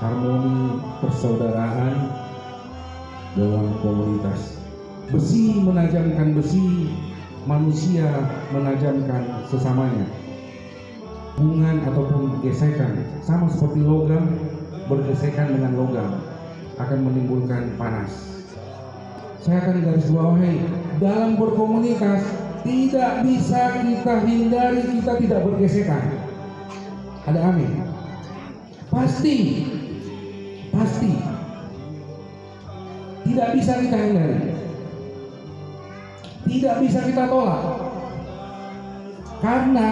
harmoni persaudaraan dalam komunitas. Besi menajamkan besi, manusia menajamkan sesamanya. Hubungan ataupun gesekan sama seperti logam bergesekan dengan logam akan menimbulkan panas. Saya akan garis bawahi, dalam berkomunitas tidak bisa kita hindari kita tidak bergesekan. Ada amin? Pasti tidak bisa kita hindari, tidak bisa kita tolak, karena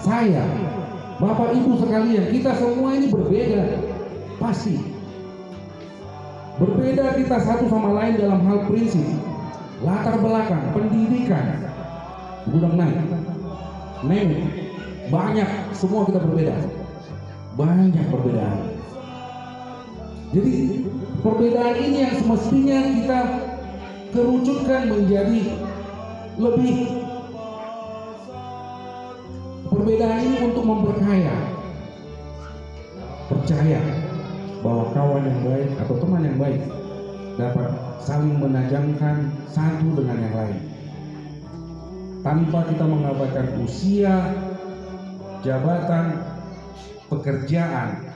saya, Bapak Ibu sekalian, kita semua ini berbeda, pasti berbeda kita satu sama lain dalam hal prinsip, latar belakang, pendidikan, gudang naik, banyak, semua kita berbeda, banyak perbedaan. Jadi perbedaan ini yang semestinya kita kerucutkan menjadi lebih, perbedaan ini untuk memperkaya. Percaya bahwa kawan yang baik atau teman yang baik dapat saling menajamkan satu dengan yang lain tanpa kita mengabaikan usia, jabatan, pekerjaan. Bekerja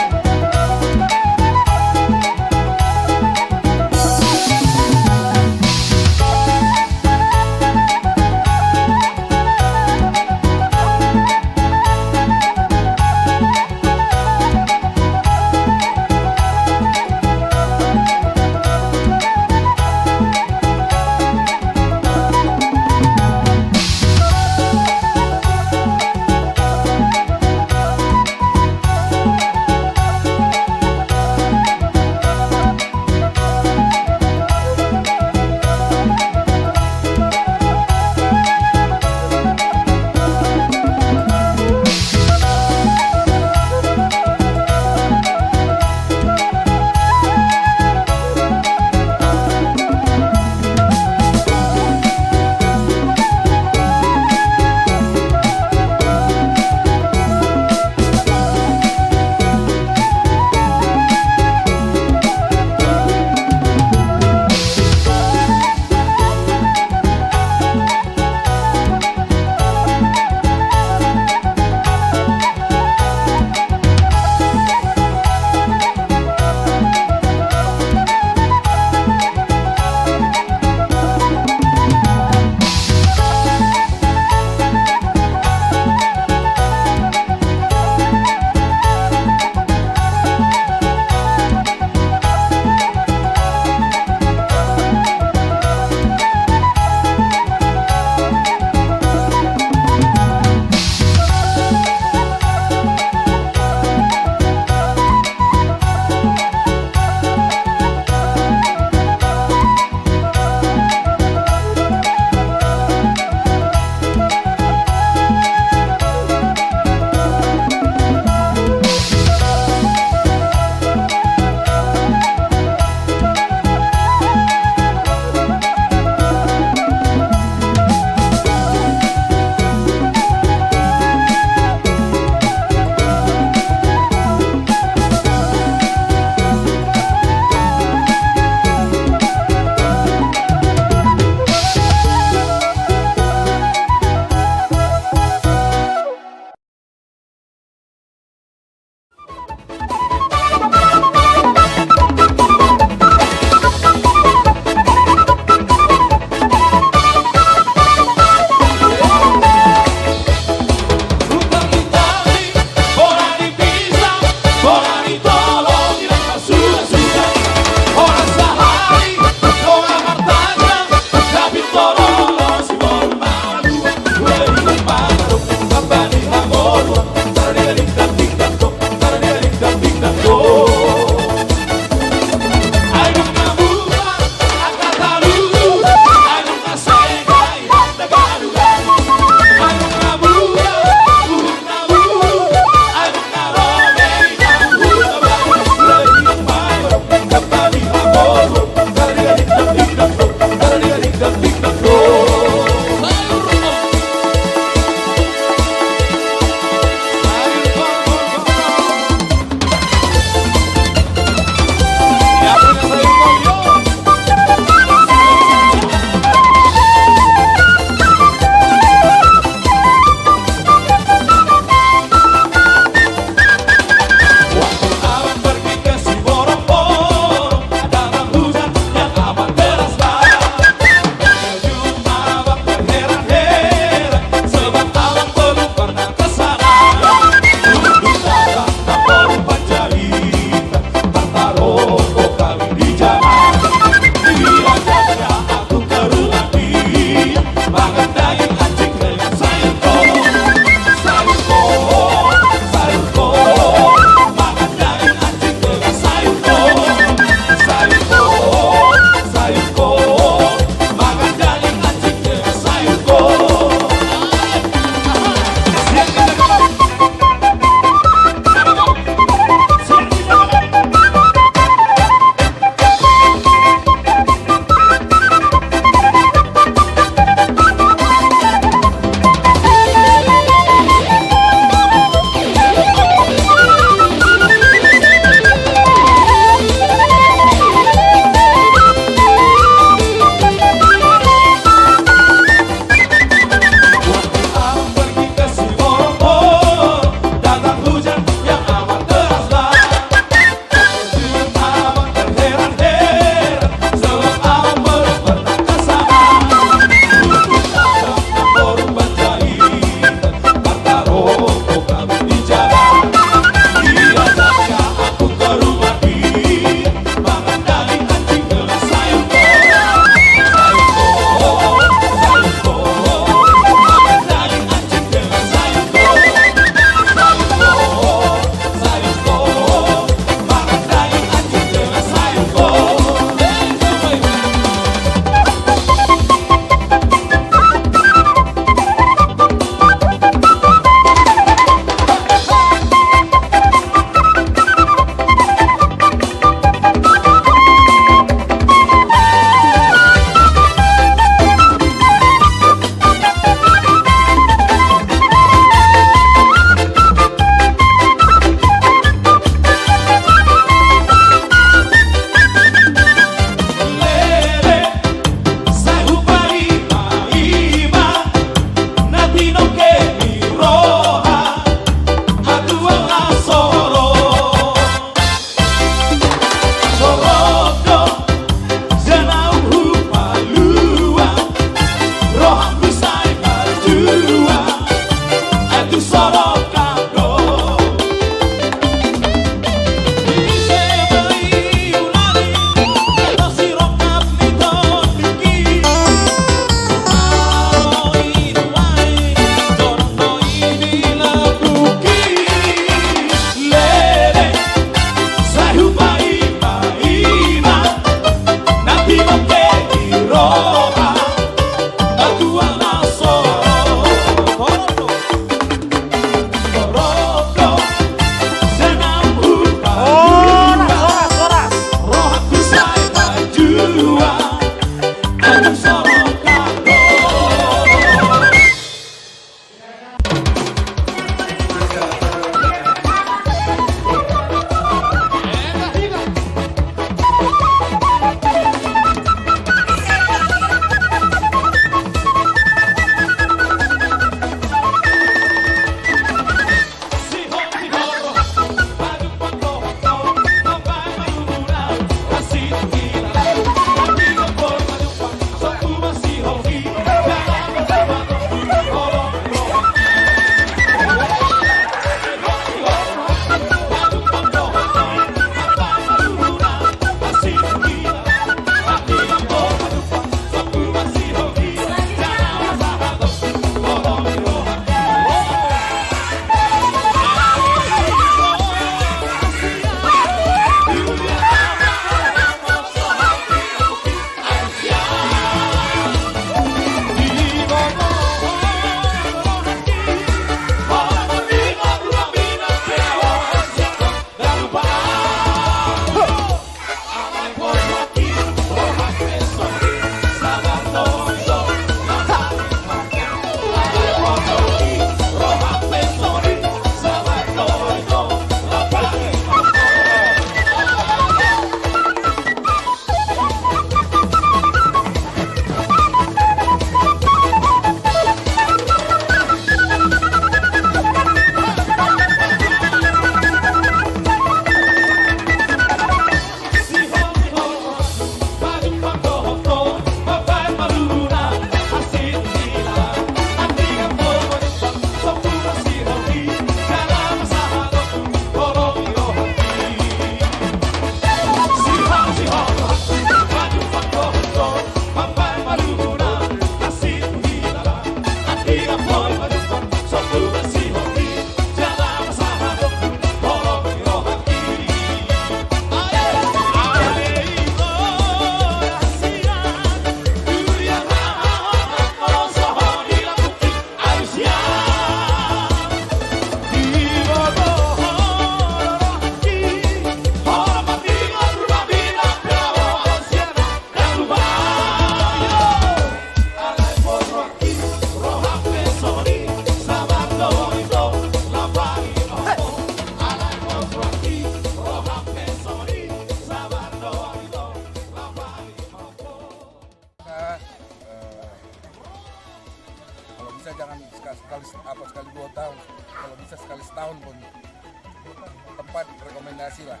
rekomendasi lah.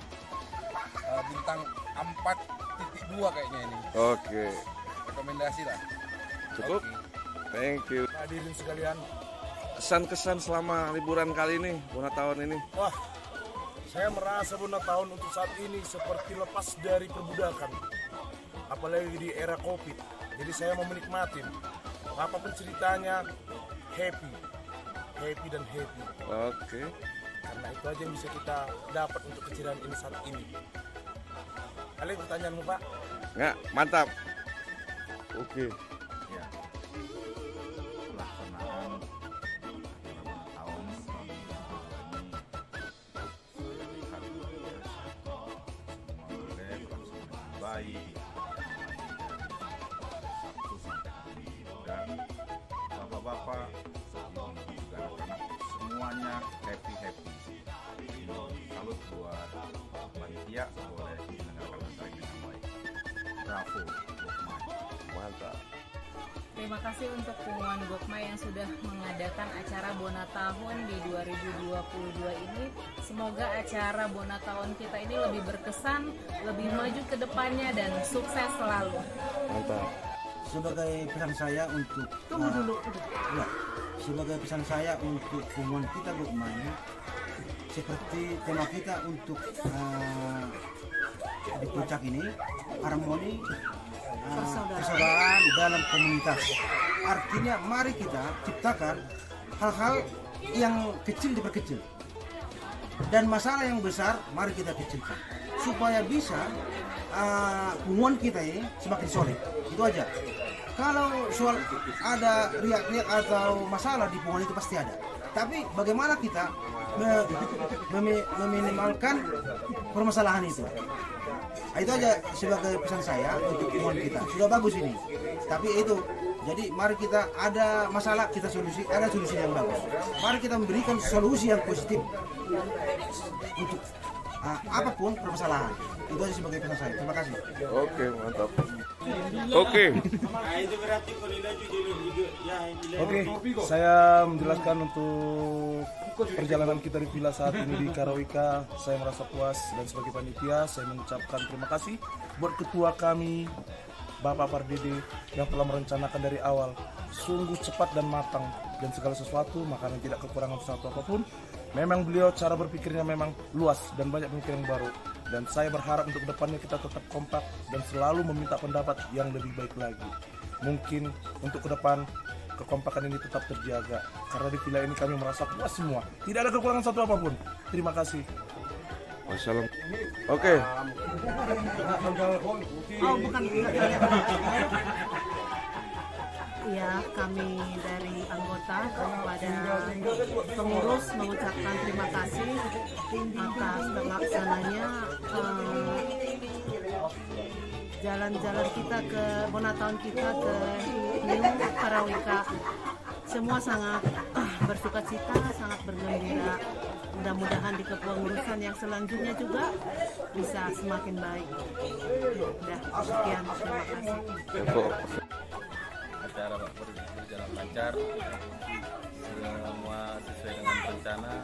Bintang 4.2 kayaknya ini. Oke. Rekomendasi lah. Cukup. Thank you. Hadirin sekalian, Kesan-kesan selama liburan kali ini, tahun ini. wah, saya merasa tahun untuk saat ini seperti lepas dari perbudakan, apalagi di era COVID. Jadi saya mau menikmati apapun ceritanya, happy dan happy. Oke. Karena itu aja yang bisa kita dapat untuk keceriaan ini saat ini. Kalian pertanyaanmu, Pak? Nggak, mantap. Oke. Ya, pelaksanaan acara tahun ini saya lihat luar biasa. Semua boleh berlangsung dengan baik, Sabtu sampai hari Minggu, dan bapak-bapak, ibu-ibu juga anak-anak semuanya happy. Jadi salut buat panitia boleh menyelenggarakan acara ini dengan baik. Bravo, Gokmai. Mantap. Terima kasih untuk Punggungan Gokmai yang sudah mengadakan acara Bona Tahun di 2022 ini. Semoga acara Bona Tahun kita ini lebih berkesan, lebih maju ke depannya dan sukses selalu. Mantap. Sebagai pesan saya untuk ya, sebagai pesan saya untuk Punggungan kita Gokmai, seperti tema kita untuk di puncak ini, harmoni persaudaraan dalam komunitas. Artinya mari kita ciptakan hal-hal yang kecil diperkecil, dan masalah yang besar mari kita kecilkan supaya bisa hubungan kita ini semakin solid. Itu aja. Kalau soal ada riak-riak atau masalah di hubungan itu pasti ada. Tapi bagaimana kita meminimalkan permasalahan itu? Itu aja sebagai pesan saya untuk hubungan kita. Sudah bagus ini. Tapi itu, jadi mari kita ada masalah kita ada solusi yang bagus. Mari kita memberikan solusi yang positif untuk apapun permasalahan. Itu aja sebagai pesan saya. Terima kasih. Oke, mantap. Oke. Oke, saya menjelaskan untuk perjalanan kita di villa saat ini di Karawika. Saya merasa puas dan sebagai panitia saya mengucapkan terima kasih buat ketua kami Bapak Pardede yang telah merencanakan dari awal. Sungguh cepat dan matang dan segala sesuatu, makanan tidak kekurangan sesuatu apapun. Memang beliau cara berpikirnya memang luas dan banyak pemikiran baru. Dan saya berharap untuk kedepannya kita tetap kompak dan selalu meminta pendapat yang lebih baik lagi. Mungkin untuk ke depan kekompakan ini tetap terjaga karena di villa ini kami merasa puas semua, tidak ada kekurangan satu apapun. Terima kasih. Wassalam. Oke. Ya, kami dari anggota kepada pengurus mengucapkan terima kasih atas terlaksananya jalan-jalan kita ke Bona Tahun kita ke New Karawika. Semua sangat bersukacita, sangat bergembira. Mudah-mudahan di kepengurusan yang selanjutnya juga bisa semakin baik. Udah, sekian, terima kasih. Acara berjalan lancar, semua sesuai dengan rencana,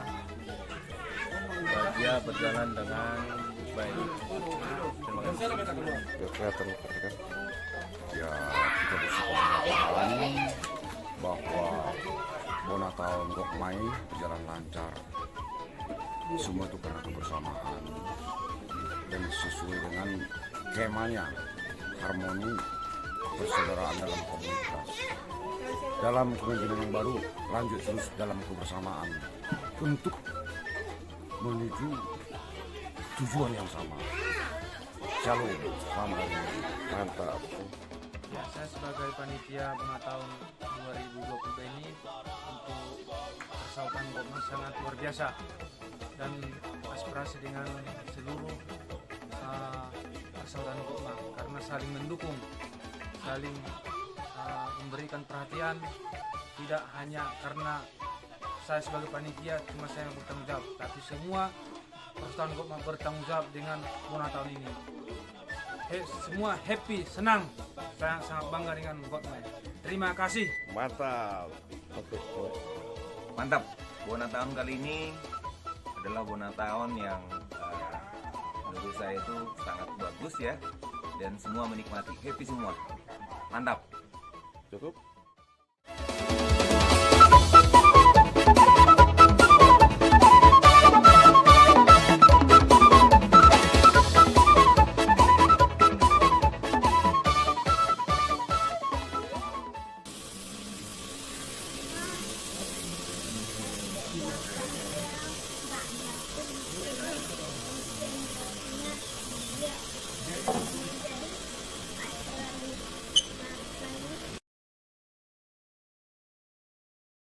bahagia berjalan dengan baik. Terima kasih. Kelihatan kan? Ya, kita bersyukur bahwa Bona Tahun Gokmai berjalan lancar. Semua itu karena kebersamaan dan sesuai dengan temanya, harmoni persaudaraan dalam komunitas. Dalam kepemimpinan yang baru, lanjut terus dalam kebersamaan untuk menuju tujuan yang sama. Shalom, selamat hari ini. Mantap. Ya, saya sebagai panitia Bona Tahun 2022 ini untuk persaudaraan Gokmai sangat luar biasa dan aspirasi dengan seluruh persaudaraan Gokmai karena saling mendukung, saling memberikan perhatian, tidak hanya karena saya sebagai panitia cuma saya yang bertanggung jawab, tapi semua persaudaraan Gokmai bertanggung jawab dengan Bona Tahun ini. Semua happy, senang. Saya sangat bangga dengan Gokmai. Terima kasih. Mantap. Oke. Mantap. Bona Tahun kali ini adalah Bona Tahun yang menurut saya itu sangat bagus ya, dan semua menikmati, happy semua, mantap. Cukup?